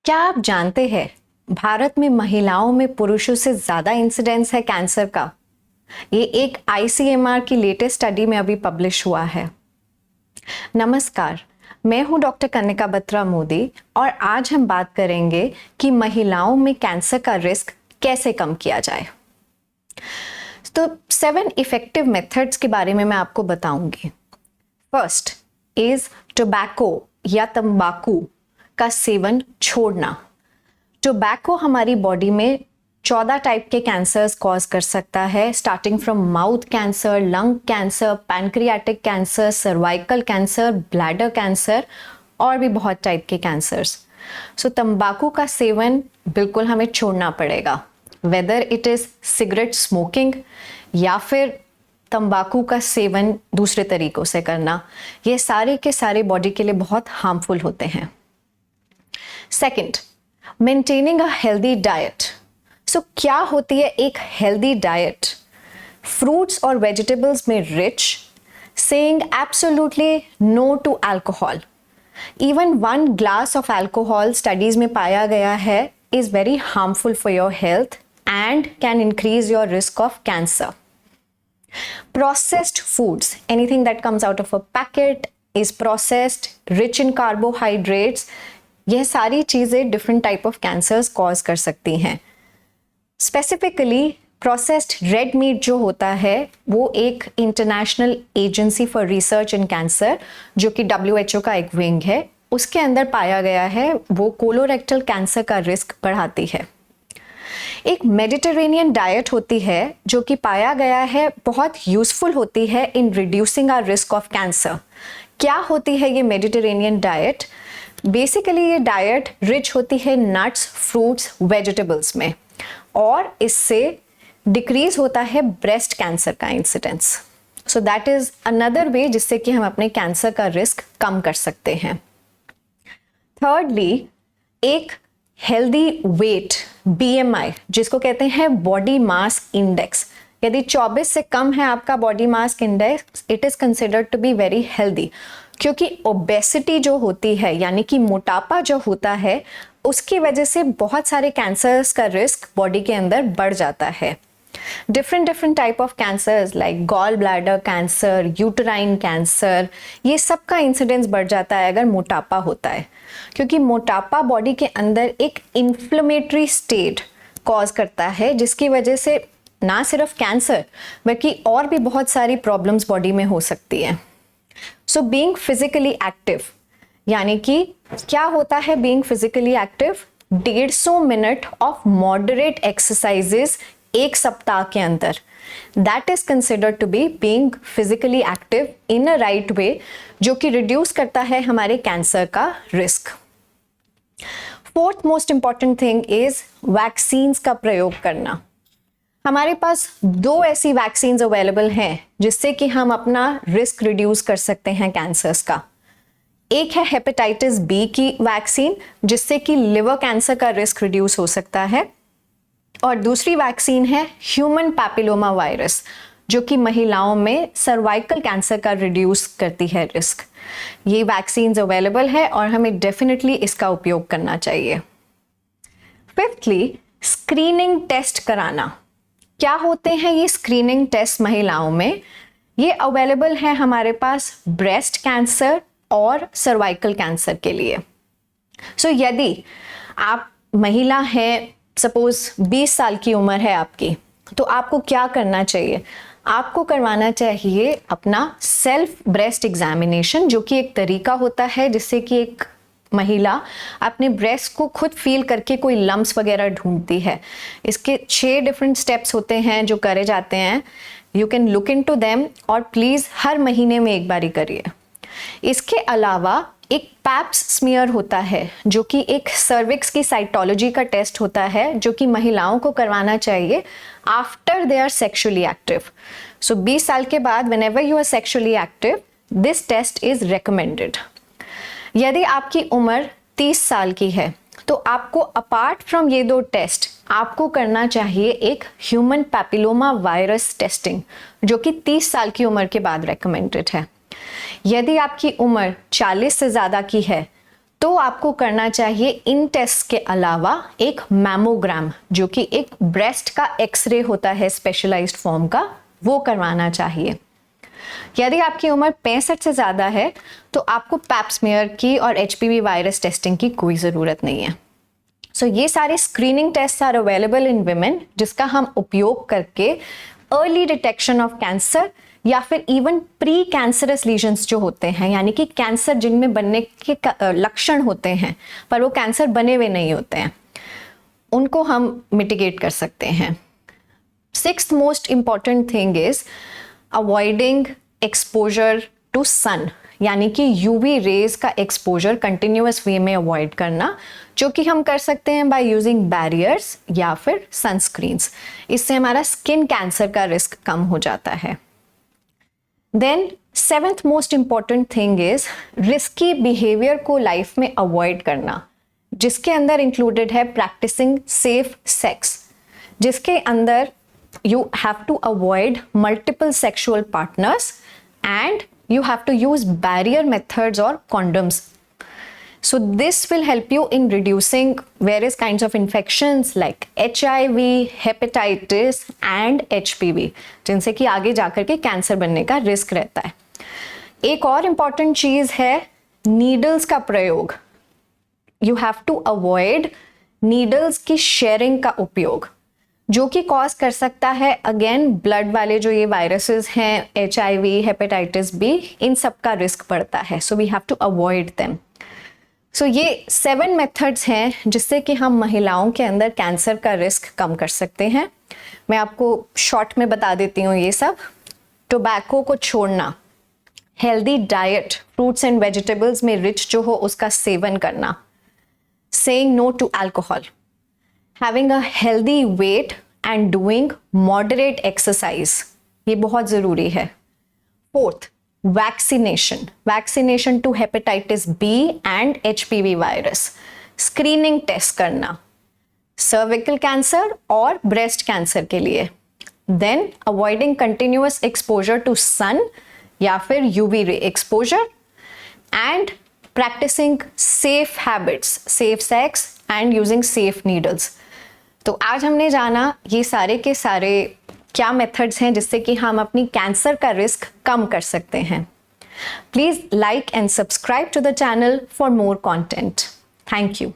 क्या आप जानते हैं भारत में महिलाओं में पुरुषों से ज्यादा इंसिडेंस है कैंसर का। ये एक आईसीएमआर की लेटेस्ट स्टडी में अभी पब्लिश हुआ है। नमस्कार, मैं हूं डॉक्टर कनिका बत्रा मोदी और आज हम बात करेंगे कि महिलाओं में कैंसर का रिस्क कैसे कम किया जाए। तो 7 इफेक्टिव मेथड्स के बारे में मैं आपको बताऊंगी। फर्स्ट इज टोबैको या तंबाकू का सेवन छोड़ना। टोबैको हमारी बॉडी में 14 टाइप के कैंसर्स कॉज कर सकता है, starting from mouth cancer, lung cancer, pancreatic cancer, cervical cancer, bladder cancer और भी बहुत टाइप के कैंसर्स। सो तंबाकू का सेवन बिल्कुल हमें छोड़ना पड़ेगा, whether it is cigarette smoking या फिर तंबाकू का सेवन दूसरे तरीकों से करना। ये सारे के सारे बॉडी के लिए बहुत हार्मफुल होते हैं। Second, maintaining a healthy diet. So क्या होती है एक हेल्दी डाइट? फ्रूट्स और वेजिटेबल्स में rich, saying absolutely no to alcohol. Even 1 glass of alcohol studies में पाया गया है is very harmful for your health and can increase your risk of cancer. Processed foods, anything that comes out of a packet is processed, rich in carbohydrates. यह सारी चीजें different type of cancers cause कर सकती हैं। Specifically, processed red meat जो होता है वो एक International Agency for Research in Cancer जो कि WHO का एक विंग है, उसके अंदर पाया गया है वो कोलोरेक्टल कैंसर का रिस्क बढ़ाती है। एक मेडिटेरेनियन डाइट होती है जो कि पाया गया है बहुत यूजफुल होती है in reducing our risk of cancer. क्या होती है ये मेडिटेरेनियन डाइट? बेसिकली ये डाइट रिच होती है नट्स, फ्रूट्स, वेजिटेबल्स में और इससे डिक्रीज होता है ब्रेस्ट कैंसर का incidence. So that is another way जिससे कि हम अपने कैंसर का रिस्क कम कर सकते हैं। थर्डली, एक हेल्दी वेट BMI जिसको कहते हैं बॉडी मास इंडेक्स, यदि 24 से कम है आपका body mass index, it is considered to be very healthy. क्योंकि ओबेसिटी जो होती है यानी कि मोटापा जो होता है उसकी वजह से बहुत सारे कैंसर्स का रिस्क बॉडी के अंदर बढ़ जाता है। Different type of cancers like gall bladder cancer, uterine cancer, ये सब का इंसिडेंस बढ़ जाता है अगर मोटापा होता है, क्योंकि मोटापा बॉडी के अंदर एक इन्फ्लेमेटरी स्टेट कॉज करता है जिसकी वजह से ना सिर्फ कैंसर बल्कि और भी बहुत सारी प्रॉब्लम्स बॉडी में हो सकती है। सो बीइंग फिजिकली एक्टिव, यानी कि क्या होता है being physically active? 150 minute of moderate exercises एक सप्ताह के अंदर, that is considered to be being physically active in a right way, जो कि रिड्यूस करता है हमारे कैंसर का risk. Fourth most important thing is vaccines का प्रयोग करना। हमारे पास 2 ऐसी वैक्सीन्स अवेलेबल हैं जिससे कि हम अपना रिस्क रिड्यूस कर सकते हैं कैंसर्स का। एक है हेपेटाइटिस बी की वैक्सीन जिससे कि लिवर कैंसर का रिस्क रिड्यूस हो सकता है, और दूसरी वैक्सीन है ह्यूमन पैपिलोमा वायरस जो कि महिलाओं में सर्वाइकल कैंसर का रिड्यूस करती है रिस्क। ये वैक्सीन्स अवेलेबल है और हमें डेफिनेटली इसका उपयोग करना चाहिए। फिफ्थली, स्क्रीनिंग टेस्ट कराना। क्या होते हैं ये स्क्रीनिंग टेस्ट महिलाओं में? ये अवेलेबल है हमारे पास ब्रेस्ट कैंसर और सर्वाइकल कैंसर के लिए। सो यदि आप महिला हैं, सपोज 20 साल की उम्र है आपकी, तो आपको क्या करना चाहिए? आपको करवाना चाहिए अपना सेल्फ ब्रेस्ट एग्जामिनेशन, जो कि एक तरीका होता है जिससे कि एक महिला अपने ब्रेस्ट को खुद फील करके कोई लम्प्स वगैरह ढूंढती है। इसके 6 डिफरेंट स्टेप्स होते हैं जो करे जाते हैं। You can look into them और प्लीज हर महीने में एक बारी करिए। इसके अलावा एक पैप्स स्मीयर होता है जो कि एक सर्विक्स की साइटोलॉजी का टेस्ट होता है जो कि महिलाओं को करवाना चाहिए after they are sexually active. So 20 साल के बाद whenever you are sexually active, this test is recommended. यदि आपकी उम्र 30 साल की है तो आपको अपार्ट फ्रॉम ये 2 टेस्ट आपको करना चाहिए एक ह्यूमन पैपिलोमा वायरस टेस्टिंग जो कि 30 साल की उम्र के बाद रिकमेंडेड है। यदि आपकी उम्र 40 से ज़्यादा की है तो आपको करना चाहिए इन टेस्ट के अलावा एक मैमोग्राम, जो कि एक ब्रेस्ट का एक्सरे होता है स्पेशलाइज्ड फॉर्म का, वो करवाना चाहिए। यदि आपकी उम्र 65 से ज़्यादा है तो आपको पैप स्मीयर की और HPV वायरस टेस्टिंग की कोई ज़रूरत नहीं है। सो ये सारे screening test are available in women, जिसका हम उपयोग करके अर्ली डिटेक्शन ऑफ कैंसर या फिर इवन प्री कैंसरस लीजन्स जो होते हैं, यानी कि कैंसर जिनमें बनने के लक्षण होते हैं पर वो कैंसर बने हुए नहीं होते हैं, उनको हम मिटिगेट कर सकते हैं। Sixth most important thing is avoiding exposure to sun, यानी कि यूवी रेज का एक्सपोजर कंटिन्यूअस वे में अवॉइड करना, जो कि हम कर सकते हैं बाय यूजिंग बैरियर्स या फिर सनस्क्रीन्स। इससे हमारा स्किन कैंसर का रिस्क कम हो जाता है। Then seventh most important thing is risky behaviour को लाइफ में अवॉइड करना, जिसके अंदर इंक्लूडेड है प्रैक्टिसिंग सेफ सेक्स, जिसके अंदर you have to avoid multiple sexual partners and you have to use barrier methods or condoms. So this will help you in reducing various kinds of infections like HIV, hepatitis and HPV, जिनसे कि आगे जाकर के cancer बनने का risk रहता है। एक और इम्पॉर्टेंट चीज़ है नीडल्स का प्रयोग। You have to avoid needles की शेयरिंग का उपयोग, जो कि कॉज कर सकता है अगेन ब्लड वाले जो ये वायरसेस हैं, HIV, हेपेटाइटिस बी, इन सब का रिस्क बढ़ता है। So we have to avoid them. So ये 7 मेथड्स हैं जिससे कि हम महिलाओं के अंदर कैंसर का रिस्क कम कर सकते हैं। मैं आपको शॉर्ट में बता देती हूँ ये सब। टोबैको को छोड़ना, healthy diet, fruits and vegetables में रिच जो हो उसका सेवन करना, saying no to alcohol, having a healthy weight and doing moderate exercise, ये बहुत ज़रूरी है। Fourth, vaccination to hepatitis B and HPV virus, screening test करना सर्विकल कैंसर और ब्रेस्ट कैंसर के लिए। Then avoiding continuous exposure to sun या फिर UV ray exposure and practising safe habits, safe sex and using safe needles. तो आज हमने जाना ये सारे के सारे क्या मेथड्स हैं जिससे कि हम अपनी कैंसर का रिस्क कम कर सकते हैं। Please like and subscribe to the channel for more content. Thank you.